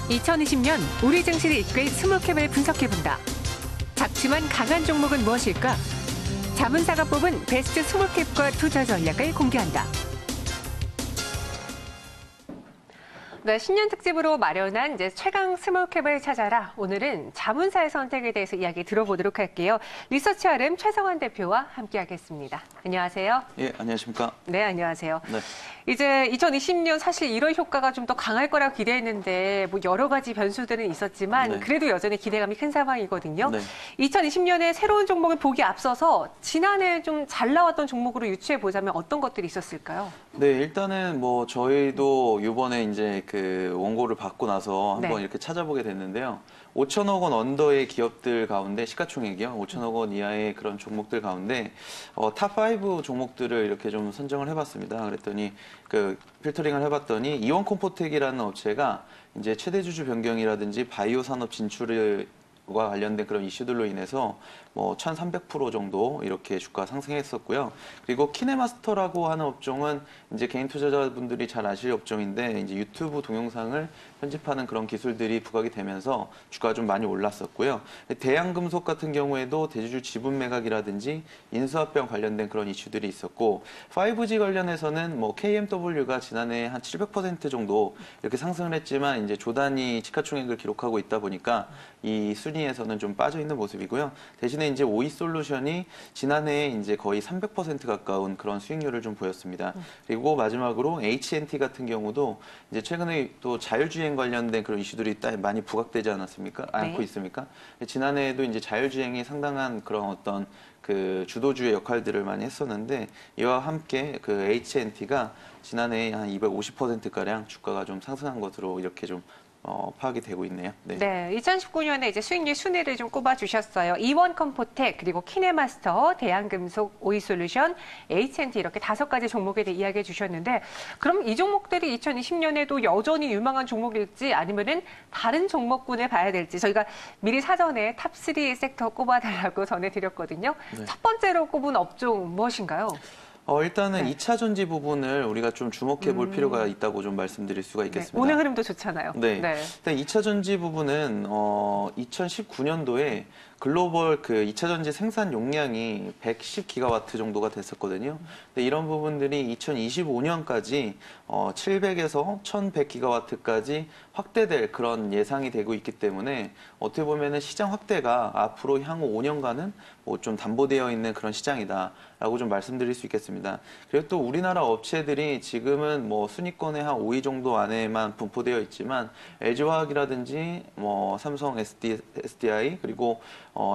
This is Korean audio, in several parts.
2020년 우리 증시를 이끌 스몰캡을 분석해본다. 작지만 강한 종목은 무엇일까? 자문사가 뽑은 베스트 스몰캡과 투자 전략을 공개한다. 네, 신년 특집으로 마련한 이제 최강 스몰캡을 찾아라. 오늘은 자문사의 선택에 대해서 이야기 들어보도록 할게요. 리서치 RM 최성환 대표와 함께하겠습니다. 안녕하세요. 예, 안녕하십니까? 네, 안녕하세요. 네. 이제 2020년 사실 1월 효과가 좀 더 강할 거라고 기대했는데 뭐 여러 가지 변수들은 있었지만 네. 그래도 여전히 기대감이 큰 상황이거든요. 네. 2020년에 새로운 종목을 보기 앞서서 지난해 좀 잘 나왔던 종목으로 유추해 보자면 어떤 것들이 있었을까요? 네, 일단은 뭐 저희도 이번에 이제 그 원고를 받고 나서 한번 네. 이렇게 찾아보게 됐는데요. 5천억 원 언더의 기업들 가운데 시가총액이요. 5천억 원 이하의 그런 종목들 가운데 탑5 종목들을 이렇게 좀 선정을 해봤습니다. 그랬더니 그 필터링을 해봤더니 이원 컴포텍이라는 업체가 이제 최대 주주 변경이라든지 바이오 산업 진출을 과 관련된 그런 이슈들로 인해서 뭐 1,300% 정도 이렇게 주가 상승했었고요. 그리고 키네마스터라고 하는 업종은 이제 개인 투자자분들이 잘 아실 업종인데 이제 유튜브 동영상을 편집하는 그런 기술들이 부각이 되면서 주가가 좀 많이 올랐었고요. 대양금속 같은 경우에도 대주주 지분 매각이라든지 인수합병 관련된 그런 이슈들이 있었고 5G 관련해서는 뭐 KMW가 지난해 한 700% 정도 이렇게 상승을 했지만 이제 조단위 시가총액을 기록하고 있다 보니까 이 순위에서는 좀 빠져 있는 모습이고요. 대신에 이제 오이솔루션이 지난해에 이제 거의 300% 가까운 그런 수익률을 좀 보였습니다. 그리고 마지막으로 H&T 같은 경우도 이제 최근에 또 자율주행 관련된 그런 이슈들이 많이 부각되지 않았습니까? 않고 있습니까? 지난해에도 이제 자율주행이 상당한 그런 어떤 그 주도주의 역할들을 많이 했었는데 이와 함께 그 H&T가 지난해에 한 250%가량 주가가 좀 상승한 것으로 이렇게 좀 파악이 되고 있네요. 네. 네, 2019년에 이제 수익률 순위를 좀 꼽아주셨어요. 이원 컴포텍, 그리고 키네마스터, 대한금속, 오이솔루션, H&T 이렇게 5가지 종목에 대해 이야기해 주셨는데 그럼 이 종목들이 2020년에도 여전히 유망한 종목일지 아니면은 다른 종목군을 봐야 될지 저희가 미리 사전에 탑3 섹터 꼽아달라고 전해드렸거든요. 네. 첫 번째로 꼽은 업종 무엇인가요? 일단은 네. 2차 전지 부분을 우리가 좀 주목해 볼 필요가 있다고 좀 말씀드릴 수가 있겠습니다. 네, 오늘 흐름도 좋잖아요. 네. 네. 일단 2차 전지 부분은 2019년도에 글로벌 그 2차 전지 생산 용량이 110기가와트 정도가 됐었거든요. 근데 이런 부분들이 2025년까지 700에서 1100기가와트까지 확대될 그런 예상이 되고 있기 때문에 어떻게 보면은 시장 확대가 앞으로 향후 5년간은 뭐 좀 담보되어 있는 그런 시장이다라고 좀 말씀드릴 수 있겠습니다. 그리고 또 우리나라 업체들이 지금은 뭐 순위권의 한 5위 정도 안에만 분포되어 있지만 LG화학이라든지 뭐 삼성 SDI 그리고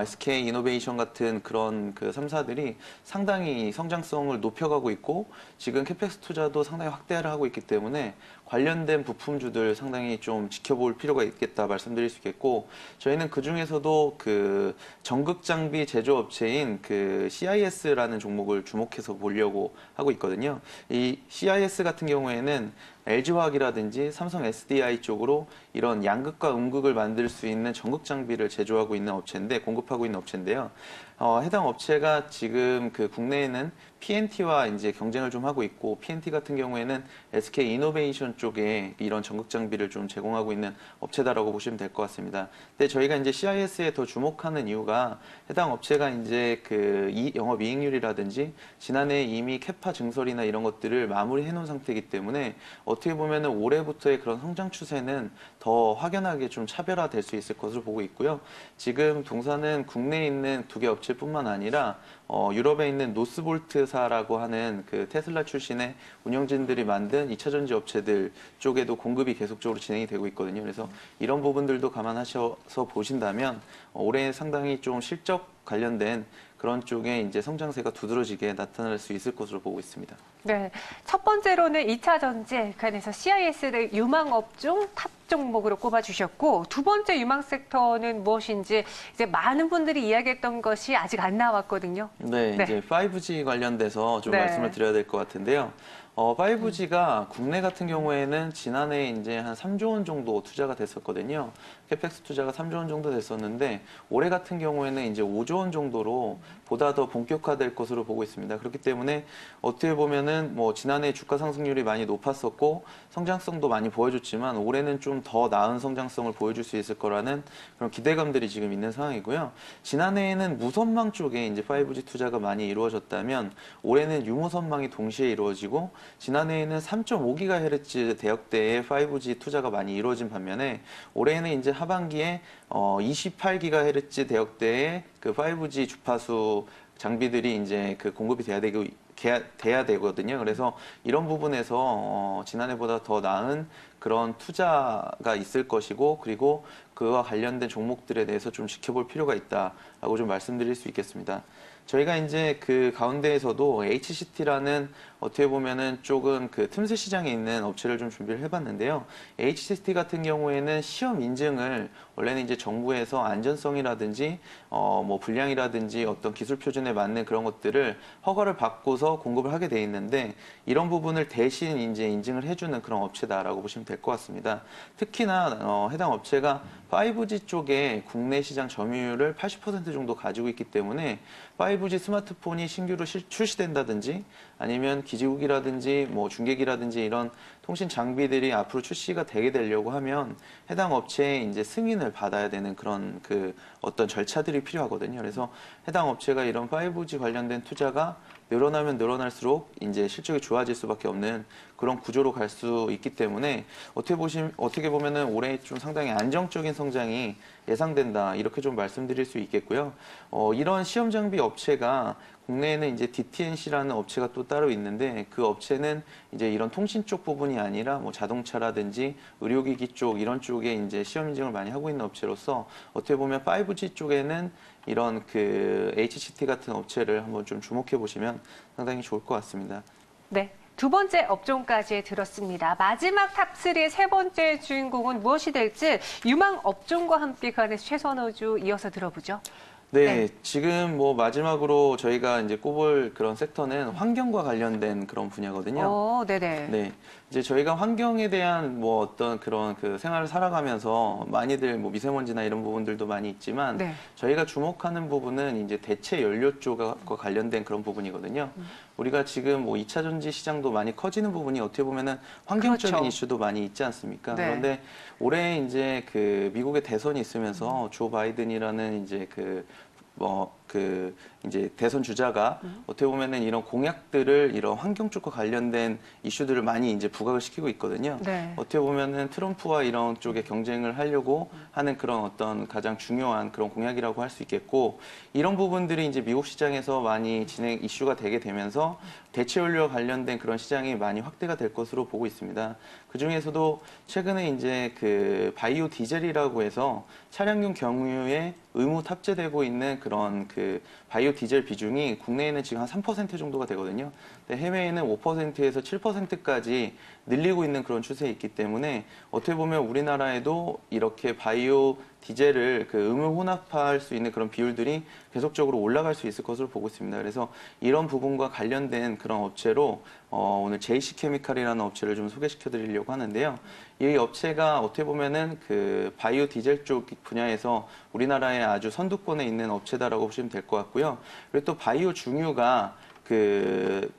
SK 이노베이션 같은 그런 그 3사들이 상당히 성장성을 높여가고 있고 지금 캐펙스 투자도 상당히 확대를 하고 있기 때문에 관련된 부품주들 상당히 좀 지켜볼 필요가 있겠다 말씀드릴 수 있겠고 저희는 그 중에서도 그 전극 장비 제조업체인 그 CIS라는 종목을 주목해서 보려고 하고 있거든요. 이 CIS 같은 경우에는 LG화학이라든지 삼성 SDI 쪽으로 이런 양극과 음극을 만들 수 있는 전극 장비를 제조하고 있는 업체인데 공급하고 있는 업체인데요. 해당 업체가 지금 그 국내에는 PNT와 이제 경쟁을 좀 하고 있고 PNT 같은 경우에는 SK 이노베이션 쪽에 이런 전극 장비를 좀 제공하고 있는 업체다라고 보시면 될 것 같습니다. 근데 저희가 이제 CIS에 더 주목하는 이유가 해당 업체가 이제 그 영업이익률이라든지 지난해 이미 캐파 증설이나 이런 것들을 마무리해 놓은 상태이기 때문에 어떻게 보면은 올해부터의 그런 성장 추세는 더 확연하게 좀 차별화될 수 있을 것으로 보고 있고요. 지금 동사는 국내에 있는 2개 업체뿐만 아니라 유럽에 있는 노스볼트사라고 하는 그 테슬라 출신의 운영진들이 만든 2차 전지 업체들 쪽에도 공급이 계속적으로 진행이 되고 있거든요. 그래서 이런 부분들도 감안하셔서 보신다면 올해 상당히 좀 실적 관련된 그런 쪽에 이제 성장세가 두드러지게 나타날 수 있을 것으로 보고 있습니다. 네, 첫 번째로는 2차 전지, 그래서 CIS를 유망 업종 탑 종목으로 꼽아주셨고 두 번째 유망 섹터는 무엇인지 이제 많은 분들이 이야기했던 것이 아직 안 나왔거든요. 네, 이제 5G 관련돼서 좀 말씀을 드려야 될 것 같은데요. 5G가 국내 같은 경우에는 지난해 이제 한 3조 원 정도 투자가 됐었거든요. 캐펙스 투자가 3조 원 정도 됐었는데 올해 같은 경우에는 이제 5조 원 정도로 보다 더 본격화될 것으로 보고 있습니다. 그렇기 때문에 어떻게 보면은 뭐 지난해 주가 상승률이 많이 높았었고 성장성도 많이 보여줬지만 올해는 좀 더 나은 성장성을 보여줄 수 있을 거라는 그런 기대감들이 지금 있는 상황이고요. 지난해에는 무선망 쪽에 이제 5G 투자가 많이 이루어졌다면 올해는 유무선망이 동시에 이루어지고 지난해에는 3.5GHz 대역대의 5G 투자가 많이 이루어진 반면에 올해는 이제 하반기에 28GHz 대역대의 그 5G 주파수 장비들이 이제 그 공급이 돼야 되거든요. 그래서 이런 부분에서 지난해보다 더 나은 그런 투자가 있을 것이고 그리고 그와 관련된 종목들에 대해서 좀 지켜볼 필요가 있다라고 좀 말씀드릴 수 있겠습니다. 저희가 이제 그 가운데에서도 HCT라는 어떻게 보면은 조금 그 틈새 시장에 있는 업체를 좀 준비를 해봤는데요. HCT 같은 경우에는 시험 인증을 원래는 이제 정부에서 안전성이라든지 뭐 불량이라든지 어떤 기술 표준에 맞는 그런 것들을 허가를 받고서 공급을 하게 돼 있는데 이런 부분을 대신 이제 인증을 해주는 그런 업체다라고 보시면 될 것 같습니다. 특히나 해당 업체가 5G 쪽에 국내 시장 점유율을 80% 정도 가지고 있기 때문에 5G 스마트폰이 신규로 출시된다든지 아니면 기지국이라든지 뭐 중계기라든지 이런 통신 장비들이 앞으로 출시가 되게 되려고 하면 해당 업체의 이제 승인을 받아야 되는 그런 그 어떤 절차들이 필요하거든요. 그래서 해당 업체가 이런 5G 관련된 투자가 늘어나면 늘어날수록 이제 실적이 좋아질 수밖에 없는 그런 구조로 갈 수 있기 때문에 어떻게 보면은 올해 좀 상당히 안정적인 성장이 예상된다 이렇게 좀 말씀드릴 수 있겠고요. 이런 시험 장비 업체가 국내에는 이제 DTNC라는 업체가 또 따로 있는데 그 업체는 이제 이런 통신 쪽 부분이 아니라 뭐 자동차라든지 의료기기 쪽 이런 쪽에 이제 시험 인증을 많이 하고 있는 업체로서 어떻게 보면 5G 쪽에는 이런 그 HCT 같은 업체를 한번 좀 주목해 보시면 상당히 좋을 것 같습니다. 네. 두 번째 업종까지 들었습니다. 마지막 탑3의 세 번째 주인공은 무엇이 될지 유망 업종과 함께 그 안에서 최선호주 이어서 들어보죠. 네, 지금 뭐 마지막으로 저희가 이제 꼽을 그런 섹터는 환경과 관련된 그런 분야거든요. 네네. 네, 이제 저희가 환경에 대한 뭐 어떤 그런 그 생활을 살아가면서 많이들 뭐 미세먼지나 이런 부분들도 많이 있지만 네. 저희가 주목하는 부분은 이제 대체 연료 쪽과 관련된 그런 부분이거든요. 우리가 지금 뭐 2차 전지 시장도 많이 커지는 부분이 어떻게 보면은 환경적인 그렇죠. 이슈도 많이 있지 않습니까? 네. 그런데 올해 이제 그 미국의 대선이 있으면서 조 바이든이라는 이제 이제 대선 주자가 어떻게 보면은 이런 공약들을 이런 환경 쪽과 관련된 이슈들을 많이 이제 부각을 시키고 있거든요. 네. 어떻게 보면은 트럼프와 이런 쪽에 경쟁을 하려고 하는 그런 어떤 가장 중요한 그런 공약이라고 할 수 있겠고 이런 부분들이 이제 미국 시장에서 많이 이슈가 되게 되면서 대체 연료와 관련된 그런 시장이 많이 확대가 될 것으로 보고 있습니다. 그 중에서도 최근에 이제 그 바이오 디젤이라고 해서 차량용 경유에 의무 탑재되고 있는 그런 그 바이오 디젤 비중이 국내에는 지금 한 3% 정도가 되거든요. 근데 해외에는 5%에서 7%까지 늘리고 있는 그런 추세에 있기 때문에 어떻게 보면 우리나라에도 이렇게 바이오 디젤을 그 의무 혼합할 수 있는 그런 비율들이 계속적으로 올라갈 수 있을 것으로 보고 있습니다. 그래서 이런 부분과 관련된 그런 업체로 오늘 JC케미칼이라는 업체를 좀 소개시켜 드리려고 하는데요. 이 업체가 어떻게 보면은 그 바이오 디젤 쪽 분야에서 우리나라에 아주 선두권에 있는 업체다라고 보시면 될 것 같고요. 그리고 또 바이오 중유가 그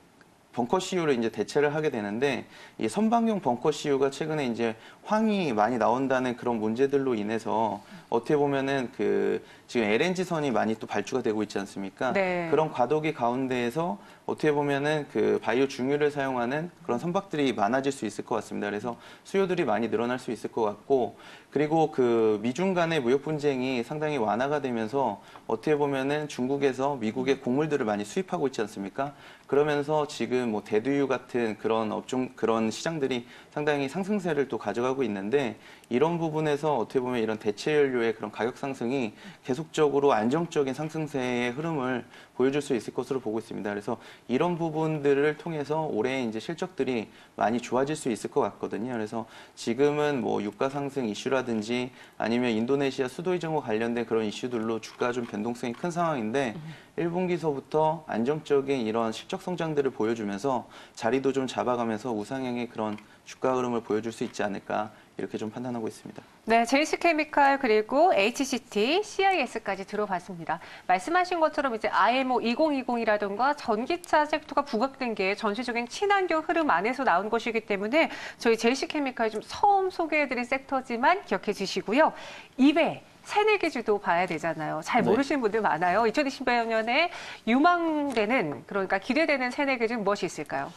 벙커 CU를 이제 대체를 하게 되는데 이 선박용 벙커 CU가 최근에 이제 황이 많이 나온다는 그런 문제들로 인해서 어떻게 보면은 그 지금 LNG선이 많이 또 발주가 되고 있지 않습니까? 네. 그런 과도기 가운데에서 어떻게 보면은 그 바이오 중유를 사용하는 그런 선박들이 많아질 수 있을 것 같습니다. 그래서 수요들이 많이 늘어날 수 있을 것 같고 그리고 그 미중 간의 무역 분쟁이 상당히 완화가 되면서 어떻게 보면은 중국에서 미국의 곡물들을 많이 수입하고 있지 않습니까? 그러면서 지금 뭐 대두유 같은 그런 시장들이 상당히 상승세를 또 가져가고 있는데 이런 부분에서 어떻게 보면 이런 대체 연료의 그런 가격 상승이 계속적으로 안정적인 상승세의 흐름을 보여줄 수 있을 것으로 보고 있습니다. 그래서 이런 부분들을 통해서 올해 이제 실적들이 많이 좋아질 수 있을 것 같거든요. 그래서 지금은 뭐 유가 상승 이슈라든지 아니면 인도네시아 수도 이전과 관련된 그런 이슈들로 주가 좀 변동성이 큰 상황인데 1분기서부터 안정적인 이런 실적 성장들을 보여주면서 자리도 좀 잡아가면서 우상향의 그런 주가 흐름을 보여줄 수 있지 않을까 이렇게 좀 판단하고 있습니다. 네, 제이스케미칼 그리고 HCT, CIS까지 들어봤습니다. 말씀하신 것처럼 이제 IMO 2020이라든가 전기차 섹터가 부각된 게 전체적인 친환경 흐름 안에서 나온 것이기 때문에 저희 제이스케미칼 좀 처음 소개해드린 섹터지만 기억해 주시고요. 이외에 새내기주도 봐야 되잖아요. 잘 네. 모르시는 분들 많아요. 2020년에 유망되는, 그러니까 기대되는 새내기주는 무엇이 있을까요?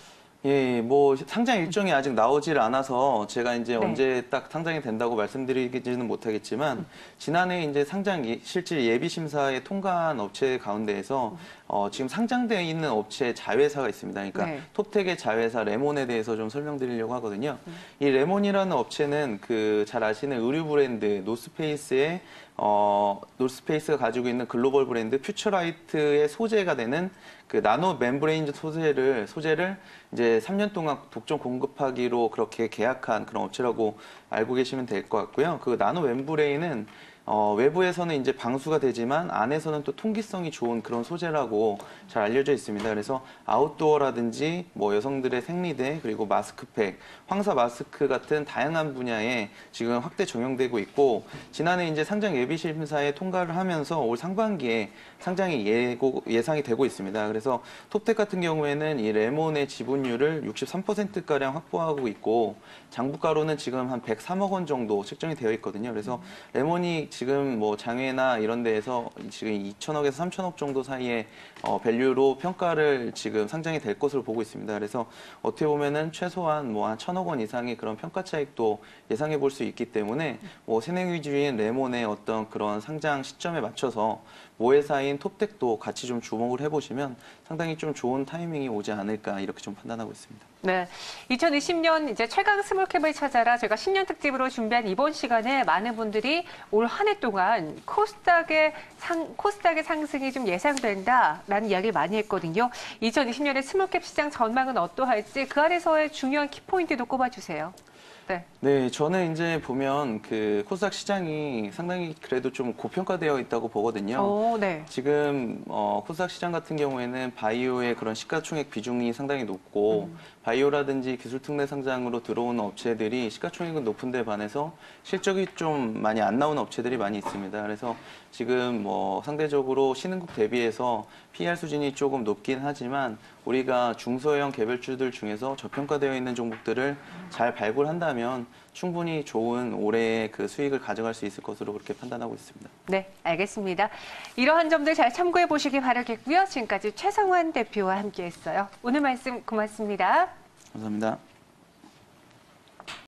예, 뭐 상장 일정이 아직 나오질 않아서 제가 이제 네. 언제 딱 상장이 된다고 말씀드리지는 못하겠지만 지난해 이제 상장 실질 예비 심사에 통과한 업체 가운데에서 지금 상장되어 있는 업체 자회사가 있습니다. 그러니까 네. 톱텍의 자회사 레몬에 대해서 좀 설명드리려고 하거든요. 이 레몬이라는 업체는 그 잘 아시는 의류 브랜드 노스페이스의 노스페이스가 가지고 있는 글로벌 브랜드 퓨처라이트의 소재가 되는 그 나노 멤브레인 소재를 이제 3년 동안 독점 공급하기로 그렇게 계약한 그런 업체라고 알고 계시면 될 것 같고요. 그 나노 멤브레인은 외부에서는 이제 방수가 되지만 안에서는 또 통기성이 좋은 그런 소재라고 잘 알려져 있습니다. 그래서 아웃도어라든지 뭐 여성들의 생리대 그리고 마스크팩, 황사 마스크 같은 다양한 분야에 지금 확대 적용되고 있고 지난해 이제 상장 예비 심사에 통과를 하면서 올 상반기에 상장이 예상이 되고 있습니다. 그래서 톱텍 같은 경우에는 이 레몬의 지분율을 63%가량 확보하고 있고 장부가로는 지금 한 103억 원 정도 책정이 되어 있거든요. 그래서 레몬이 지금 뭐 장외나 이런 데에서 지금 2천억에서 3천억 정도 사이의 밸류로 평가를 지금 상장이 될 것으로 보고 있습니다. 그래서 어떻게 보면은 최소한 뭐 한 1천억 원 이상의 그런 평가 차익도 예상해 볼 수 있기 때문에 뭐 새내기주인 레몬의 어떤 그런 상장 시점에 맞춰서 모회사인 톱텍도 같이 좀 주목을 해보시면 상당히 좀 좋은 타이밍이 오지 않을까 이렇게 좀 판단하고 있습니다. 네, 2020년 이제 최강 스몰캡을 찾아라 저희가 신년 특집으로 준비한 이번 시간에 많은 분들이 올 한 해 동안 코스닥의 상승이 좀 예상된다라는 이야기를 많이 했거든요. 2020년에 스몰캡 시장 전망은 어떠할지 그 안에서의 중요한 키포인트도 꼽아주세요. 네. 네, 저는 이제 보면 그 코스닥 시장이 상당히 그래도 좀 고평가되어 있다고 보거든요. 오, 네. 지금 코스닥 시장 같은 경우에는 바이오의 그런 시가총액 비중이 상당히 높고 바이오라든지 기술 특례 상장으로 들어오는 업체들이 시가총액은 높은데 반해서 실적이 좀 많이 안 나오는 업체들이 많이 있습니다. 그래서 지금 뭐 상대적으로 신흥국 대비해서 PER 수준이 조금 높긴 하지만 우리가 중소형 개별주들 중에서 저평가되어 있는 종목들을 잘 발굴한다면 충분히 좋은 올해의 그 수익을 가져갈 수 있을 것으로 그렇게 판단하고 있습니다. 네, 알겠습니다. 이러한 점들 잘 참고해 보시기 바라겠고요. 지금까지 최성환 대표와 함께했어요. 오늘 말씀 고맙습니다. 감사합니다.